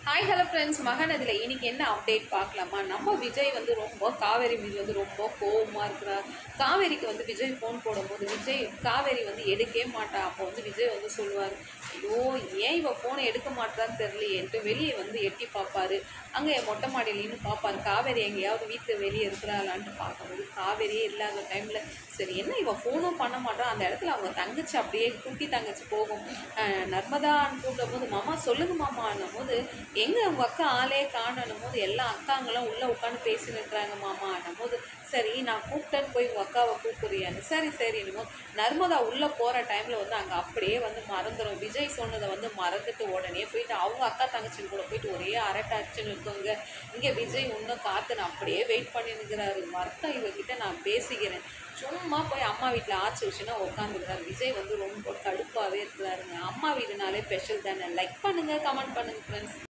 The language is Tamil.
ஹாய் ஹலோ ஃப்ரெண்ட்ஸ், மகாநதியில் இன்னைக்கு என்ன அப்டேட் பார்க்கலாமா? நம்ம விஜய் வந்து ரொம்ப காவேரி மீது வந்து ரொம்ப கோவமாக இருக்கிறார். காவேரிக்கு வந்து விஜய் ஃபோன் போடும்போது காவேரி வந்து எடுக்கவே மாட்டா. அப்போ வந்து விஜய் வந்து சொல்லுவார், ஐயோ ஏன் இவன் ஃபோனை எடுக்க மாட்டான்னு தெரியலையேன்ட்டு வெளியே வந்து எட்டி பார்ப்பாரு. அங்கே மொட்டை மாடியில் நின்று பார்ப்பாரு, காவேரி எங்கேயாவது வீட்டு வெளியே இருக்கிறாளான்ட்டு பார்க்கும்போது காவேரியே இல்லாத டைமில் சரி என்ன இவன் ஃபோனும் பண்ண மாட்டான். அந்த இடத்துல அவங்க தங்கச்சி அப்படியே குட்டி தங்கச்சி போகும். நர்மதான்னு கூப்பிடும் போது மாமா சொல்லுங்க மாமான்னும் போது எங்கே உங்கள் அக்கா ஆளே காணணும் போது எல்லா அக்காங்களும் உள்ளே உட்காந்து பேசின்னு இருக்கிறாங்க மாமான்னும் போது சரி நான் கூப்பிட்டேன்னு போய் உங்கள் அக்காவை கூப்பிடுறியான்னு சரி என்னமோ நர்மதா உள்ளே போகிற டைமில் வந்து அங்கே அப்படியே வந்து மறந்துடும். விஜய் சொன்னதை வந்து மறந்துட்டு உடனே போயிட்டு அவங்க அக்கா தங்கச்சின்னு கூட போயிட்டு ஒரே அரட்டாச்சுன்னு இருக்குங்க. இங்கே விஜய் இன்னும் காத்துன்னு அப்படியே வெயிட் பண்ணி நிற்கிறாரு. மறுத்தான் இவர்கிட்ட நான் பேசிக்கிறேன் சும்மா போய் அம்மா வீட்டில் ஆச்சு வச்சுன்னா உட்காந்துக்கிறாரு. விஜய் வந்து ரொம்ப கடுப்பாகவே இருக்கிறாருங்க. அம்மா வீடுனாலே ஸ்பெஷல் தானே. லைக் பண்ணுங்கள், கமெண்ட் பண்ணுங்கள் ஃப்ரெண்ட்ஸ்.